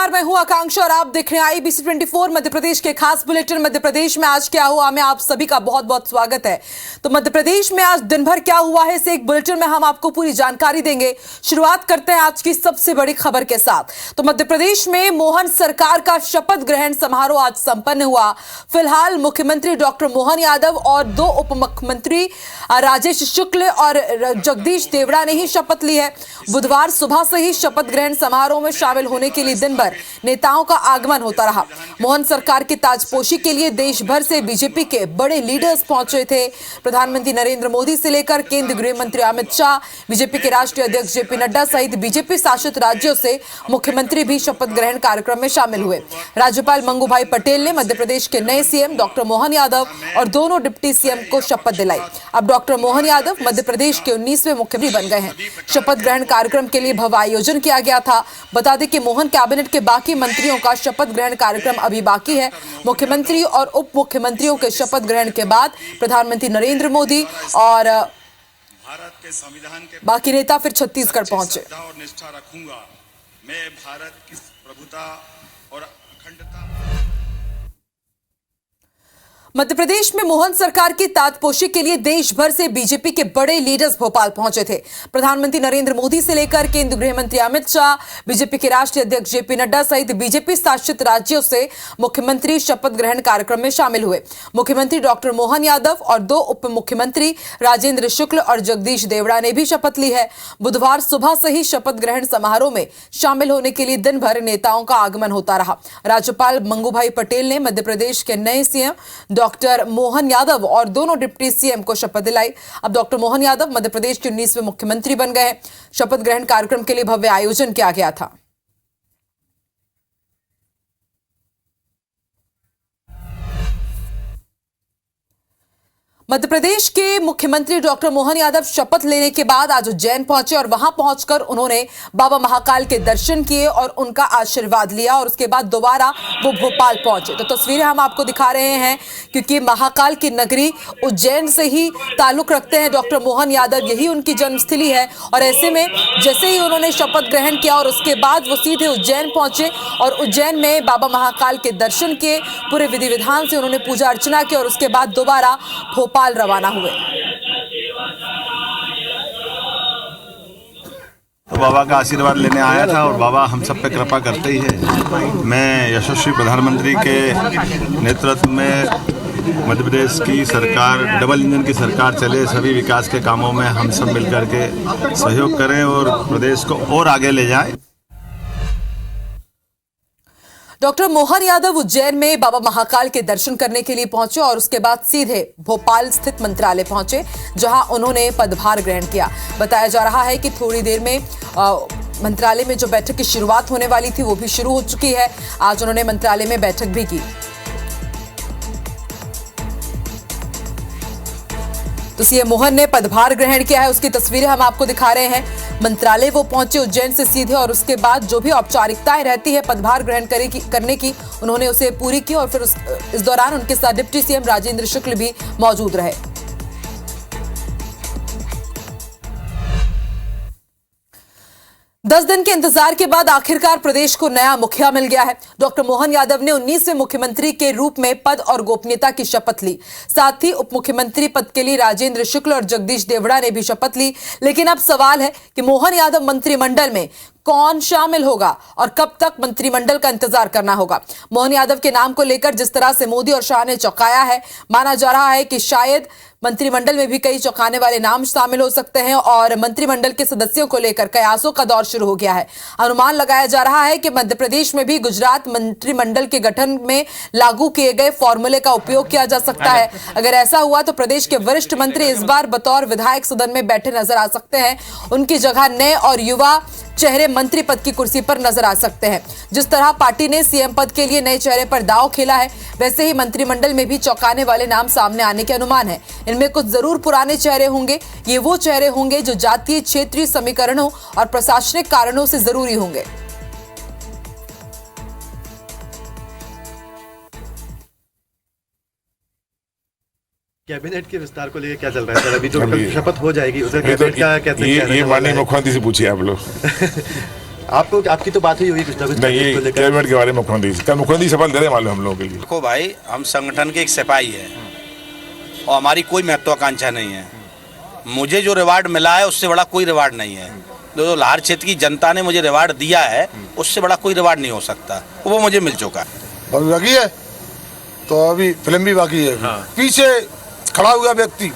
नमस्कार, मैं हूं आकांक्षा और आप देख रहे हैं IBC 24 मध्य प्रदेश के खास बुलेटिन। मध्य प्रदेश में आज क्या हुआ में आप सभी का बहुत बहुत स्वागत है। तो मध्य प्रदेश में आज दिन भर क्या हुआ है इस एक बुलेटिन में हम आपको पूरी जानकारी देंगे। शुरुआत करते हैं आज की सबसे बड़ी खबर के साथ। तो मध्य प्रदेश में मोहन सरकार का शपथ ग्रहण समारोह आज संपन्न हुआ। फिलहाल मुख्यमंत्री डॉक्टर मोहन यादव और दो उप मुख्यमंत्री राजेश शुक्ल और जगदीश देवड़ा ने ही शपथ ली है। बुधवार सुबह से ही शपथ ग्रहण समारोह में शामिल होने के लिए दिन भर नेताओं का आगमन होता रहा। मोहन सरकार की ताजपोशी के लिए देश भर से बीजेपी के बड़े लीडर्स पहुंचे थे। प्रधानमंत्री नरेंद्र मोदी से लेकर केंद्रीय गृह मंत्री अमित शाह, बीजेपी के राष्ट्रीय अध्यक्ष जेपी नड्डा सहित बीजेपी शासित राज्यों से मुख्यमंत्री भी शपथ ग्रहण कार्यक्रम में शामिल हुए। राज्यपाल मंगू भाई पटेल ने मध्य प्रदेश के नए सीएम डॉक्टर मोहन यादव और दोनों डिप्टी सीएम को शपथ दिलाई। अब डॉक्टर मोहन यादव मध्य प्रदेश के 19वें मुख्यमंत्री बन गए हैं। शपथ ग्रहण कार्यक्रम के लिए भव्य आयोजन किया गया था। बता दें कि मोहन कैबिनेट के बाकी मंत्रियों का शपथ ग्रहण कार्यक्रम अभी बाकी है। मुख्यमंत्री और उप मुख्यमंत्रियों के शपथ ग्रहण के बाद प्रधानमंत्री नरेंद्र मोदी और भारत के संविधान के बाकी नेता फिर छत्तीसगढ़ पहुंचे। और निष्ठा रखूंगा। मैं भारत की प्रभुता और अखंडता। मध्य प्रदेश में मोहन सरकार की ताजपोशी के लिए देश भर से बीजेपी के बड़े लीडर्स भोपाल पहुंचे थे। प्रधानमंत्री नरेंद्र मोदी से लेकर केंद्रीय गृह मंत्री अमित शाह, बीजेपी के राष्ट्रीय अध्यक्ष जेपी नड्डा सहित बीजेपी शासित राज्यों से मुख्यमंत्री शपथ ग्रहण कार्यक्रम में शामिल हुए। मुख्यमंत्री डॉक्टर मोहन यादव और दो उप मुख्यमंत्री राजेंद्र शुक्ल और जगदीश देवड़ा ने भी शपथ ली है। बुधवार सुबह से ही शपथ ग्रहण समारोह में शामिल होने के लिए दिन भर नेताओं का आगमन होता रहा। राज्यपाल मंगू भाई पटेल ने मध्य प्रदेश के नए सीएम डॉक्टर मोहन यादव और दोनों डिप्टी सीएम को शपथ दिलाई। अब डॉक्टर मोहन यादव मध्य प्रदेश के 19वें मुख्यमंत्री बन गए। शपथ ग्रहण कार्यक्रम के लिए भव्य आयोजन किया गया था। मध्य प्रदेश के मुख्यमंत्री डॉक्टर मोहन यादव शपथ लेने के बाद आज उज्जैन पहुंचे और वहां पहुंचकर उन्होंने बाबा महाकाल के दर्शन किए और उनका आशीर्वाद लिया और उसके बाद दोबारा वो भोपाल पहुंचे। तो तस्वीरें हम आपको दिखा रहे हैं क्योंकि महाकाल की नगरी उज्जैन से ही ताल्लुक रखते हैं डॉक्टर मोहन यादव, यही उनकी जन्मस्थली है। और ऐसे में जैसे ही उन्होंने शपथ ग्रहण किया और उसके बाद वो सीधे उज्जैन पहुंचे और उज्जैन में बाबा महाकाल के दर्शन किए, पूरे विधि विधान से उन्होंने पूजा अर्चना की और उसके बाद दोबारा भोपाल रवाना हुए। तो बाबा का आशीर्वाद लेने आया था और बाबा हम सब पे कृपा करते ही है। मैं यशस्वी प्रधानमंत्री के नेतृत्व में मध्य प्रदेश की सरकार डबल इंजन की सरकार चले, सभी विकास के कामों में हम सब मिलकर के सहयोग करें और प्रदेश को और आगे ले जाएं। डॉक्टर मोहन यादव उज्जैन में बाबा महाकाल के दर्शन करने के लिए पहुंचे और उसके बाद सीधे भोपाल स्थित मंत्रालय पहुंचे, जहां उन्होंने पदभार ग्रहण किया। बताया जा रहा है कि थोड़ी देर में मंत्रालय में जो बैठक की शुरुआत होने वाली थी वो भी शुरू हो चुकी है। आज उन्होंने मंत्रालय में बैठक भी की। तो सीएम मोहन ने पदभार ग्रहण किया है, उसकी तस्वीरें हम आपको दिखा रहे हैं। मंत्रालय वो पहुंचे उज्जैन से सीधे और उसके बाद जो भी औपचारिकताएं रहती है पदभार ग्रहण करने की उन्होंने उसे पूरी की और फिर इस दौरान उनके साथ डिप्टी सीएम राजेंद्र शुक्ल भी मौजूद रहे। दस दिन के इंतजार के बाद आखिरकार प्रदेश को नया मुखिया मिल गया है। डॉक्टर मोहन यादव ने 19वें मुख्यमंत्री के रूप में पद और गोपनीयता की शपथ ली। साथ ही उप मुख्यमंत्री पद के लिए राजेंद्र शुक्ल और जगदीश देवड़ा ने भी शपथ ली। लेकिन अब सवाल है कि मोहन यादव मंत्रिमंडल में कौन शामिल होगा और कब तक मंत्रिमंडल का इंतजार करना होगा। मोहन यादव के नाम को लेकर जिस तरह से मोदी और शाह ने चौंकाया है, माना जा रहा है कि शायद मंत्रिमंडल में भी कई चौंकाने वाले नाम शामिल हो सकते हैं और मंत्रिमंडल के सदस्यों को लेकर कयासों का दौर शुरू हो गया है। अनुमान लगाया जा रहा है कि मध्य प्रदेश में भी गुजरात मंत्रिमंडल के गठन में लागू किए गए फॉर्मूले का उपयोग किया जा सकता है। अगर ऐसा हुआ तो प्रदेश के वरिष्ठ मंत्री इस बार बतौर विधायक सदन में बैठे नजर आ सकते हैं। उनकी जगह नए और युवा चेहरे मंत्री पद की कुर्सी पर नजर आ सकते हैं। जिस तरह पार्टी ने सीएम पद के लिए नए चेहरे पर दांव खेला है, वैसे ही मंत्रिमंडल में भी चौंकाने वाले नाम सामने आने के अनुमान है। इनमें कुछ जरूर पुराने चेहरे होंगे। ये वो चेहरे होंगे जो जातीय क्षेत्रीय समीकरणों और प्रशासनिक कारणों से जरूरी होंगे। कैबिनेट के विस्तार को लेकर क्या चल रहा है सर? अभी जो शपथ हो जाएगी उसका कैबिनेट का कैसे ये माननीय मुख्यमंत्री से पूछिए आप लोग। आपको आपकी तो बात ही हुई कुछ ना कुछ नहीं, कैबिनेट ये को लेकर। कैबिनेट के बारे में मुख्यमंत्री शपथ ले रहे हैं मालूम हम लोगों के लिए। देखो भाई, हम संगठन के एक सिपाही हैं और हमारी कोई महत्वाकांक्षा नहीं है। मुझे जो रिवार्ड मिला है उससे बड़ा कोई रिवार्ड नहीं है। जो लाहौर क्षेत्र की जनता ने मुझे रिवार्ड दिया है उससे बड़ा कोई रिवार्ड नहीं हो सकता, वो मुझे मिल चुका है। अभी बाकी है तो अभी फिल्म भी बाकी है। पीछे खड़ा हुआ व्यक्ति,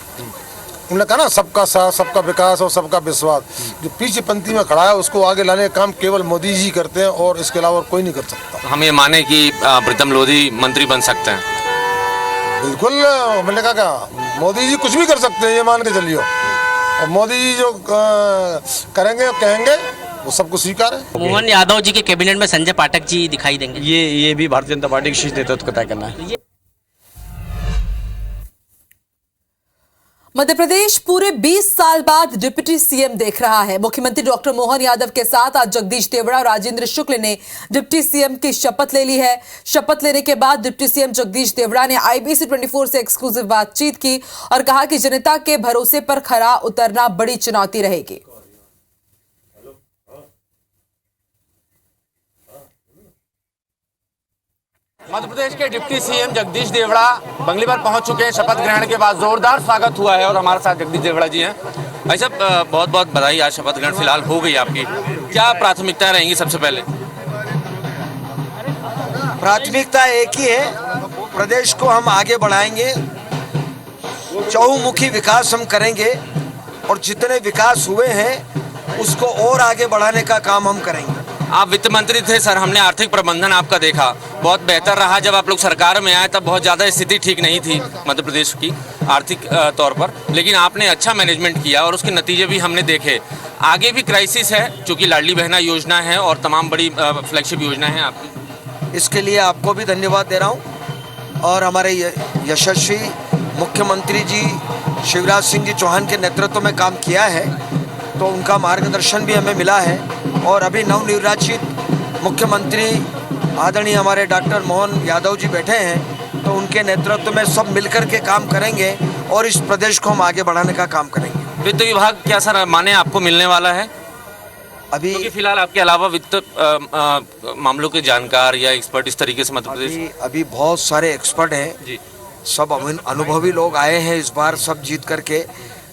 उन्होंने कहा ना सबका साथ, सबका विकास और सबका विश्वास, जो पीछे पंक्ति में खड़ा है उसको आगे लाने का काम केवल मोदी जी करते हैं और इसके अलावा और कोई नहीं कर सकता। हम ये माने कि प्रीतम लोधी मंत्री बन सकते हैं? बिल्कुल, मैंने कहा क्या मोदी जी कुछ भी कर सकते हैं, ये मान के चलिए। और मोदी जी जो करेंगे और कहेंगे वो सबको स्वीकार है। मोहन यादव जी के कैबिनेट में संजय पाठक जी दिखाई देंगे? ये भी भारतीय जनता पार्टी के शीर्ष नेतृत्व को तय करना है। मध्य प्रदेश पूरे 20 साल बाद डिप्टी सीएम देख रहा है। मुख्यमंत्री डॉक्टर मोहन यादव के साथ आज जगदीश देवड़ा और राजेंद्र शुक्ल ने डिप्टी सीएम की शपथ ले ली है। शपथ लेने के बाद डिप्टी सीएम जगदीश देवड़ा ने IBC 24 से एक्सक्लूसिव बातचीत की और कहा कि जनता के भरोसे पर खरा उतरना बड़ी चुनौती रहेगी। मध्य प्रदेश के डिप्टी सीएम जगदीश देवड़ा बंगले पर पहुंच चुके हैं। शपथ ग्रहण के बाद जोरदार स्वागत हुआ है और हमारे साथ जगदीश देवड़ा जी हैं। भाई साहब, बहुत बहुत बधाई, आज शपथ ग्रहण फिलहाल हो गई आपकी। क्या प्राथमिकताएं रहेंगी सबसे पहले? प्राथमिकता एक ही है, प्रदेश को हम आगे बढ़ाएंगे, चहुमुखी विकास हम करेंगे और जितने विकास हुए हैं उसको और आगे बढ़ाने का काम हम करेंगे। आप वित्त मंत्री थे सर, हमने आर्थिक प्रबंधन आपका देखा, बहुत बेहतर रहा। जब आप लोग सरकार में आए तब बहुत ज़्यादा स्थिति ठीक नहीं थी मध्य प्रदेश की आर्थिक तौर पर, लेकिन आपने अच्छा मैनेजमेंट किया और उसके नतीजे भी हमने देखे। आगे भी क्राइसिस है, चूँकि लाडली बहना योजना है और तमाम बड़ी फ्लैगशिप योजना है आपकी। इसके लिए आपको भी धन्यवाद दे रहा हूँ और हमारे यशस्वी मुख्यमंत्री जी शिवराज सिंह जी चौहान के नेतृत्व में काम किया है, तो उनका मार्गदर्शन भी हमें मिला है। और अभी नवनिर्वाचित मुख्यमंत्री आदरणीय हमारे डॉक्टर मोहन यादव जी बैठे हैं, तो उनके नेतृत्व में सब मिलकर के काम करेंगे और इस प्रदेश को हम आगे बढ़ाने का काम करेंगे। वित्त विभाग क्या सर माने आपको मिलने वाला है? अभी क्योंकि फिलहाल आपके अलावा वित्त मामलों के जानकार या एक्सपर्ट इस तरीके से मध्य प्रदेश अभी बहुत सारे एक्सपर्ट हैं जी, सब अनुभवी लोग आए हैं इस बार, सब जीत करके,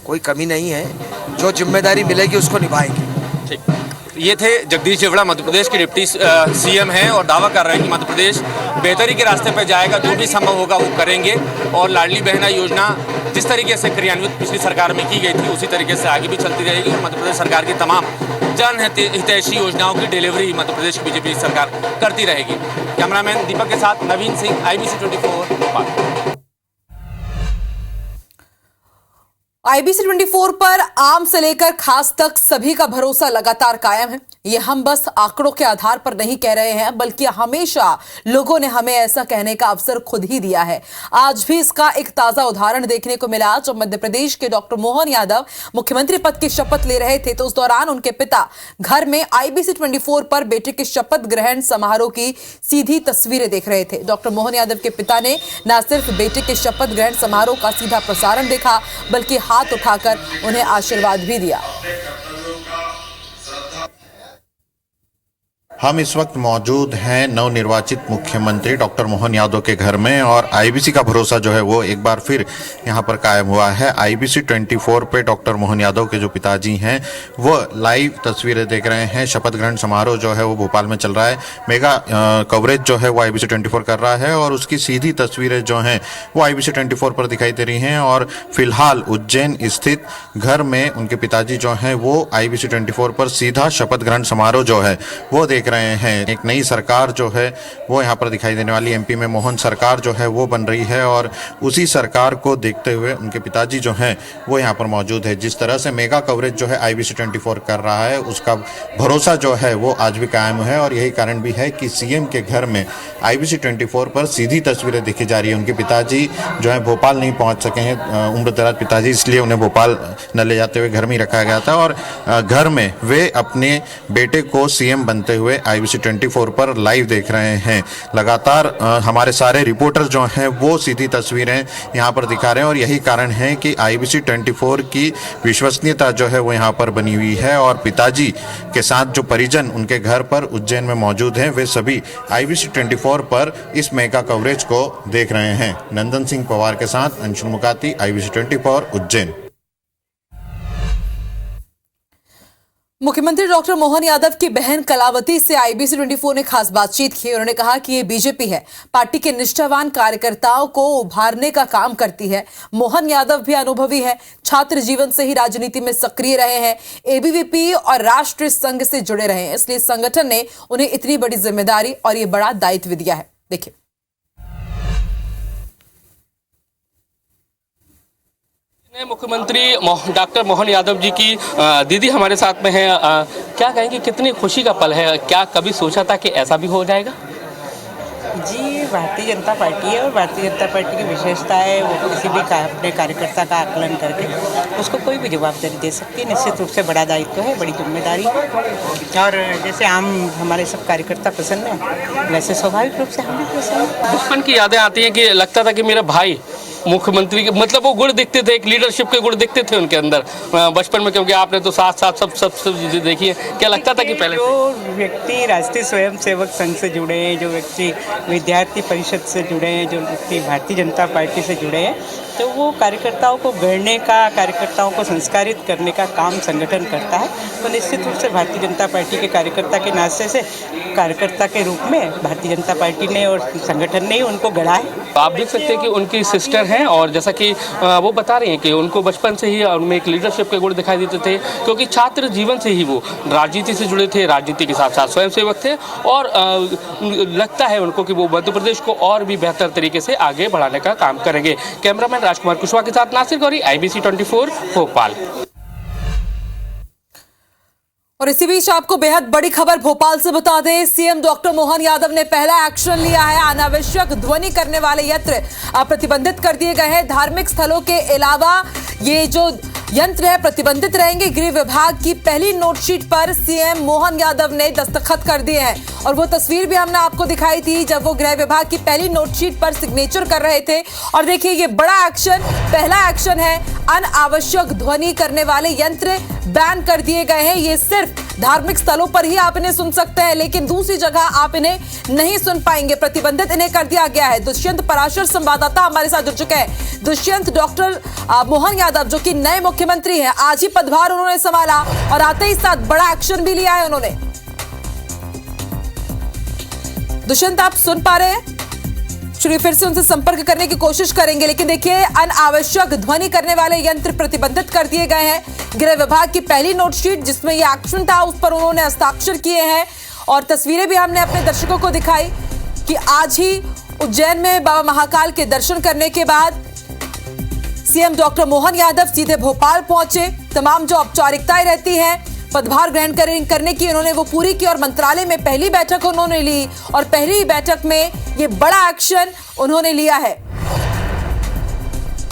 कोई कमी नहीं है। जो जिम्मेदारी मिलेगी उसको निभाएंगे। ठीक। ये थे जगदीश देवड़ा, मध्य प्रदेश के डिप्टी सीएम हैं और दावा कर रहे हैं कि मध्य प्रदेश बेहतरी के रास्ते पर जाएगा, जो भी संभव होगा वो करेंगे। और लाडली बहना योजना जिस तरीके से क्रियान्वित पिछली सरकार में की गई थी उसी तरीके से आगे भी चलती रहेगी और मध्य प्रदेश सरकार की तमाम जन हितैषी योजनाओं की डिलीवरी मध्य प्रदेश की बीजेपी सरकार करती रहेगी। कैमरामैन दीपक के साथ नवीन सिंह, IBC 24 भोपाल। IBC 24 पर आम से लेकर खास तक सभी का भरोसा लगातार कायम है। ये हम बस आंकड़ों के आधार पर नहीं कह रहे हैं, बल्कि हमेशा लोगों ने हमें ऐसा कहने का अवसर खुद ही दिया है। आज भी इसका एक ताजा उदाहरण देखने को मिला। जब मध्य प्रदेश के डॉक्टर मोहन यादव मुख्यमंत्री पद की शपथ ले रहे थे, तो उस दौरान उनके पिता घर में IBC 24 पर बेटे के शपथ ग्रहण समारोह की सीधी तस्वीरें देख रहे थे। डॉक्टर मोहन यादव के पिता ने न सिर्फ बेटे के शपथ ग्रहण समारोह का सीधा प्रसारण देखा, बल्कि हाथ उठाकर उन्हें आशीर्वाद भी दिया। हम इस वक्त मौजूद हैं नवनिर्वाचित मुख्यमंत्री डॉक्टर मोहन यादव के घर में और IBC का भरोसा जो है वो एक बार फिर यहाँ पर कायम हुआ है। IBC 24 पे डॉक्टर मोहन यादव के जो पिताजी हैं वो लाइव तस्वीरें देख रहे हैं। शपथ ग्रहण समारोह जो है वो भोपाल में चल रहा है। मेगा कवरेज जो है वो IBC 24 कर रहा है और उसकी सीधी तस्वीरें जो हैं वो IBC 24 पर दिखाई दे रही हैं। और फिलहाल उज्जैन स्थित घर में उनके पिताजी जो हैं वो IBC 24 पर सीधा शपथ ग्रहण समारोह जो है वो देख रहे हैं। एक नई सरकार जो है वो यहाँ पर दिखाई देने वाली, MP में मोहन सरकार जो है वो बन रही है और उसी सरकार को देखते हुए उनके पिताजी जो हैं वो यहाँ पर मौजूद है। जिस तरह से मेगा कवरेज जो है IBC 24 कर रहा है उसका भरोसा जो है वो आज भी कायम है और यही कारण भी है कि CM के घर में IBC 24 पर सीधी तस्वीरें देखी जा रही है। उनके पिताजी जो है भोपाल नहीं पहुँच सके हैं, उम्रदराज पिताजी, इसलिए उन्हें भोपाल न ले जाते हुए घर में ही रखा गया था और घर में वे अपने बेटे को CM बनते हुए IBC 24 पर लाइव देख रहे हैं। लगातार हमारे सारे रिपोर्टर जो हैं वो सीधी तस्वीरें यहाँ पर दिखा रहे हैं और यही कारण है कि IBC 24 की विश्वसनीयता जो है वो यहाँ पर बनी हुई है। और पिताजी के साथ जो परिजन उनके घर पर उज्जैन में मौजूद हैं वे सभी IBC 24 पर इस मेगा कवरेज को देख रहे हैं। नंदन सिंह पवार के साथ अंशुल मुकाती, IBC 24 उज्जैन। मुख्यमंत्री डॉक्टर मोहन यादव की बहन कलावती से IBC 24 ने खास बातचीत की। उन्होंने कहा कि ये बीजेपी है, पार्टी के निष्ठावान कार्यकर्ताओं को उभारने का काम करती है। मोहन यादव भी अनुभवी है, छात्र जीवन से ही राजनीति में सक्रिय रहे हैं, ABVP और राष्ट्रीय संघ से जुड़े रहे हैं, इसलिए संगठन ने उन्हें इतनी बड़ी जिम्मेदारी और ये बड़ा दायित्व दिया है। देखिए, मुख्यमंत्री डॉक्टर मोहन यादव जी की दीदी हमारे साथ में है। क्या कहेंगे, कितनी खुशी का पल है? क्या कभी सोचा था कि ऐसा भी हो जाएगा? जी, भारतीय जनता पार्टी है और भारतीय जनता पार्टी की विशेषता है वो किसी भी अपने कार्यकर्ता का आकलन करके उसको कोई भी जवाबदारी दे सकती है। निश्चित रूप से बड़ा दायित्व है, बड़ी जिम्मेदारी है और जैसे आम हमारे सब कार्यकर्ता पसंद है वैसे स्वाभाविक रूप से हम भी पसंद है। बचपन की यादें आती हैं कि लगता था कि मेरा भाई मुख्यमंत्री के, मतलब वो गुण दिखते थे, एक लीडरशिप के गुण दिखते थे उनके अंदर बचपन में, क्योंकि आपने तो साथ साथ सब चीजें देखी है। क्या लगता था कि पहले जो व्यक्ति राष्ट्रीय स्वयंसेवक संघ से जुड़े हैं, जो व्यक्ति विद्यार्थी परिषद से जुड़े हैं, जो व्यक्ति भारतीय जनता पार्टी से जुड़े हैं, तो वो कार्यकर्ताओं को गढ़ने का, कार्यकर्ताओं को संस्कारित करने का काम संगठन करता है। तो निश्चित रूप से भारतीय जनता पार्टी के कार्यकर्ता के नाते से कार्यकर्ता के रूप में भारतीय जनता पार्टी ने और संगठन ने ही उनको गढ़ा है। आप देख सकते हैं कि उनकी सिस्टर हैं और जैसा कि वो बता रही हैं कि उनको बचपन से ही उनमें एक लीडरशिप के गुण दिखाई देते थे, क्योंकि छात्र जीवन से ही वो राजनीति से जुड़े थे, राजनीति के साथ साथ स्वयंसेवक थे और लगता है उनको कि वो मध्य प्रदेश को और भी बेहतर तरीके से आगे बढ़ाने का काम करेंगे। कैमरामैन राजकुमार कुशवाहा के साथ नासिर गौरी, IBC 24 भोपाल। और इसी बीच आपको बेहद बड़ी खबर भोपाल से बता दें, सीएम डॉक्टर मोहन यादव ने पहला एक्शन लिया है। अनावश्यक ध्वनि करने वाले यंत्र प्रतिबंधित कर दिए गए हैं। धार्मिक स्थलों के अलावा ये जो यंत्र है प्रतिबंधित रहेंगे। गृह विभाग की पहली नोटशीट पर सीएम मोहन यादव ने दस्तखत कर दिए हैं और वो तस्वीर भी हमने आपको दिखाई थी जब वो गृह विभाग की पहली नोटशीट पर सिग्नेचर कर रहे थे। और देखिए, ये बड़ा एक्शन, पहला एक्शन है। अनावश्यक ध्वनि करने वाले यंत्र बैन कर दिए गए हैं। ये सिर्फ धार्मिक स्थलों पर ही आप इन्हें सुन सकते हैं, लेकिन दूसरी जगह आप इन्हें नहीं सुन पाएंगे। प्रतिबंधित इन्हें कर दिया गया है। दुष्यंत पराशर संवाददाता हमारे साथ जुड़ चुके हैं। दुष्यंत, डॉक्टर मोहन यादव जो कि नए मुख्यमंत्री हैं, आज ही पदभार उन्होंने संभाला और आते ही साथ बड़ा एक्शन भी लिया है उन्होंने। दुष्यंत, आप सुन पा रहे हैं? चलिए फिर से उनसे संपर्क करने की कोशिश करेंगे, लेकिन देखिए, अनावश्यक ध्वनि करने वाले यंत्र प्रतिबंधित कर दिए गए हैं। गृह विभाग की पहली नोटशीट जिसमें यह एक्शन था उस पर उन्होंने हस्ताक्षर किए हैं और तस्वीरें भी हमने अपने दर्शकों को दिखाई कि आज ही उज्जैन में बाबा महाकाल के दर्शन करने के बाद सीएम डॉक्टर मोहन यादव सीधे भोपाल पहुंचे। तमाम जो औपचारिकताएं रहती हैं पदभार ग्रहण करने की उन्होंने वो पूरी की और मंत्रालय में पहली बैठक उन्होंने ली और पहली बैठक में ये बड़ा एक्शन उन्होंने लिया है।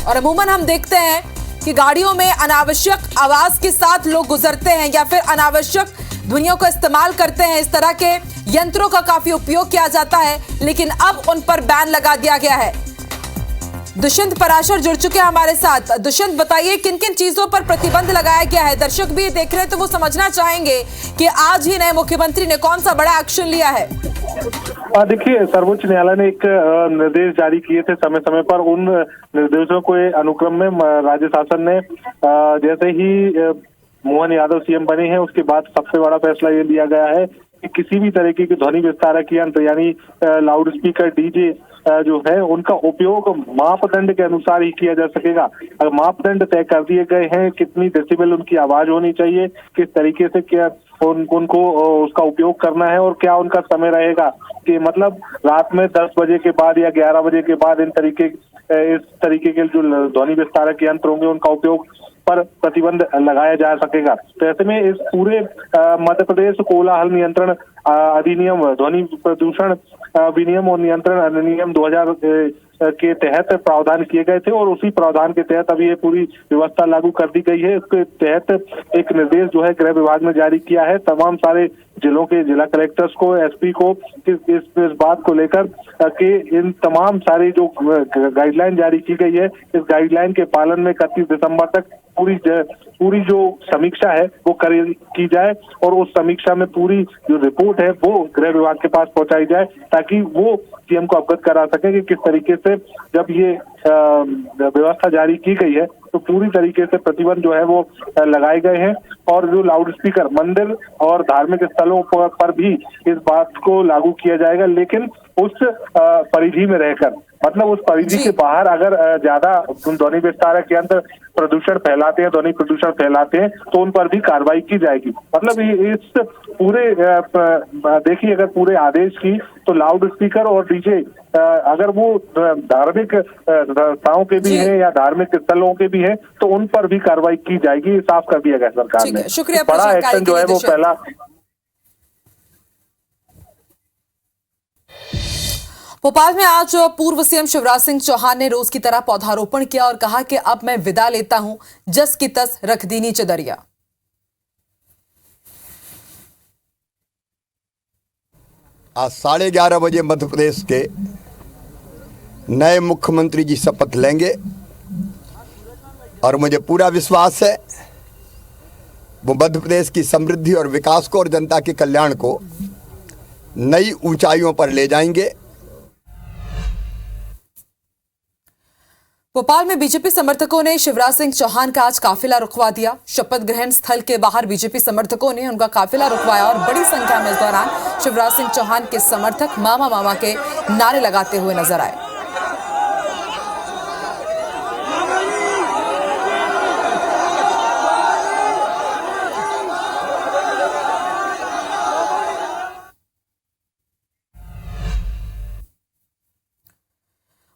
और अमूमन हम देखते हैं कि गाड़ियों में अनावश्यक आवाज के साथ लोग गुजरते हैं या फिर अनावश्यक ध्वनियों का इस्तेमाल करते हैं। इस तरह के यंत्रों का काफी उपयोग किया जाता है, लेकिन अब उन पर बैन लगा दिया गया है। दुष्यंत पराशर जुड़ चुके हैं हमारे साथ। दुष्यंत, बताइए किन किन चीजों पर प्रतिबंध लगाया गया है? दर्शक भी देख रहे हैं तो वो समझना चाहेंगे कि आज ही नए मुख्यमंत्री ने कौन सा बड़ा एक्शन लिया है। देखिए, सर्वोच्च न्यायालय ने एक निर्देश जारी किए थे समय समय पर। उन निर्देशों को अनुक्रम में राज्य शासन ने जैसे ही मोहन यादव सीएम बने हैं उसके बाद सबसे बड़ा फैसला ये लिया गया है कि किसी भी तरीके की ध्वनि विस्तारक यंत्र यानी लाउड स्पीकर, डीजे जो है उनका उपयोग मापदंड के अनुसार ही किया जा सकेगा। अगर मापदंड तय कर दिए गए हैं, कितनी डेसिबल उनकी आवाज होनी चाहिए, किस तरीके से क्या उनको उसका उपयोग करना है और क्या उनका समय रहेगा, कि मतलब रात में 10 बजे के बाद या 11 बजे के बाद इस तरीके के जो ध्वनि विस्तारक यंत्र होंगे उनका उपयोग पर प्रतिबंध लगाया जा सकेगा। तो ऐसे में इस पूरे मध्य प्रदेश कोलाहल नियंत्रण अधिनियम, ध्वनि प्रदूषण विनियम और नियंत्रण अधिनियम के तहत प्रावधान किए गए थे और उसी प्रावधान के तहत अभी ये पूरी व्यवस्था लागू कर दी गई है। इसके तहत एक निर्देश जो है गृह विभाग ने जारी किया है तमाम सारे जिलों के जिला कलेक्टर्स को, एसपी को इस बात को लेकर कि इन तमाम सारी जो गाइडलाइन जारी की गई है इस गाइडलाइन के पालन में 31 दिसंबर तक पूरी जो समीक्षा है वो की जाए और उस समीक्षा में पूरी जो रिपोर्ट है वो गृह विभाग के पास पहुंचाई जाए ताकि वो सीएम को अवगत करा सके कि किस तरीके से जब ये व्यवस्था जारी की गई है तो पूरी तरीके से प्रतिबंध जो है वो लगाए गए हैं और जो लाउड स्पीकर मंदिर और धार्मिक स्थलों पर भी इस बात को लागू किया जाएगा, लेकिन उस परिधि में रहकर, मतलब उस परिधि के बाहर अगर ज्यादा ध्वनि विस्तारक यंत्र प्रदूषण फैलाते हैं, ध्वनि प्रदूषण फैलाते हैं तो उन पर भी कार्रवाई की जाएगी। मतलब इस पूरे देखिए अगर पूरे आदेश की तो लाउड स्पीकर और डीजे अगर वो धार्मिक संस्थाओं के भी हैं या धार्मिक स्थलों के भी हैं तो उन पर भी कार्रवाई की जाएगी, साफ कर दिया गया सरकार ने। शुक्रिया। बड़ा एक्शन जो है वो पहला। भोपाल में आज पूर्व सीएम शिवराज सिंह चौहान ने रोज की तरह पौधारोपण किया और कहा कि अब मैं विदा लेता हूं, जस की तस रख दी नीचे दरिया। आज 11:30 बजे मध्य प्रदेश के नए मुख्यमंत्री जी शपथ लेंगे और मुझे पूरा विश्वास है वो मध्य प्रदेश की समृद्धि और विकास को और जनता के कल्याण को नई ऊंचाइयों पर ले जाएंगे। भोपाल में बीजेपी समर्थकों ने शिवराज सिंह चौहान का आज काफिला रुकवा दिया। शपथ ग्रहण स्थल के बाहर बीजेपी समर्थकों ने उनका काफिला रुकवाया और बड़ी संख्या में इस दौरान शिवराज सिंह चौहान के समर्थक मामा मामा के नारे लगाते हुए नजर आए।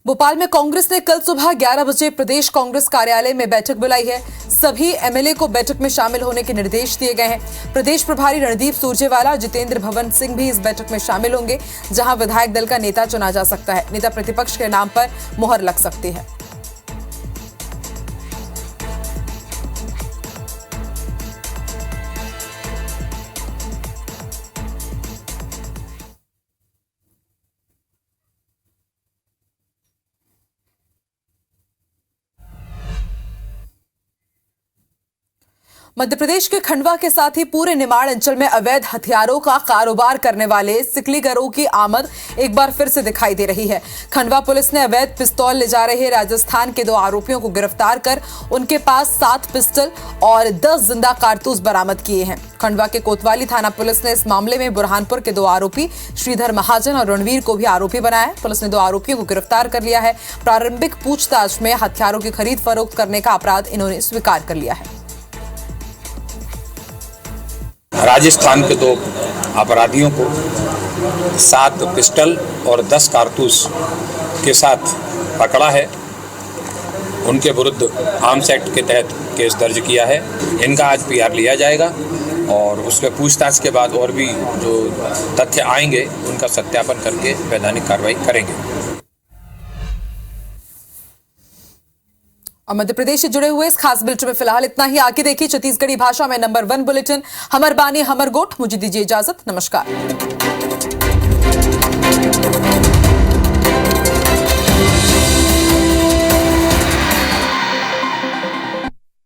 भोपाल में कांग्रेस ने कल सुबह 11 बजे प्रदेश कांग्रेस कार्यालय में बैठक बुलाई है। सभी एमएलए को बैठक में शामिल होने के निर्देश दिए गए हैं। प्रदेश प्रभारी रणदीप सुरजेवाला, जितेंद्र भवन सिंह भी इस बैठक में शामिल होंगे, जहां विधायक दल का नेता चुना जा सकता है। नेता प्रतिपक्ष के नाम पर मुहर लग सकती है। मध्य प्रदेश के खंडवा के साथ ही पूरे निमाड़ अंचल में अवैध हथियारों का कारोबार करने वाले सिकलीगरों की आमद एक बार फिर से दिखाई दे रही है। खंडवा पुलिस ने अवैध पिस्तौल ले जा रहे राजस्थान के 2 आरोपियों को गिरफ्तार कर उनके पास 7 पिस्टल और 10 जिंदा कारतूस बरामद किए हैं। खंडवा के कोतवाली थाना पुलिस ने इस मामले में बुरहानपुर के 2 आरोपी श्रीधर महाजन और रणवीर को भी आरोपी बनाया है। पुलिस ने 2 आरोपियों को गिरफ्तार कर लिया है। प्रारंभिक पूछताछ में हथियारों की खरीद फरोख्त करने का अपराध इन्होंने स्वीकार कर लिया है। राजस्थान के 2 अपराधियों को 7 पिस्टल और 10 कारतूस के साथ पकड़ा है। उनके विरुद्ध आर्म्स एक्ट के तहत केस दर्ज किया है। इनका आज पीआर लिया जाएगा और उसके पूछताछ के बाद और भी जो तथ्य आएंगे उनका सत्यापन करके वैधानिक कार्रवाई करेंगे। और मध्य प्रदेश से जुड़े हुए इस खास बुलेटिन में फिलहाल इतना ही। आगे देखिए छत्तीसगढ़ी भाषा में नंबर 1 बुलेटिन। हमर बानी हमर गोठ। मुझे दीजिए इजाजत। नमस्कार।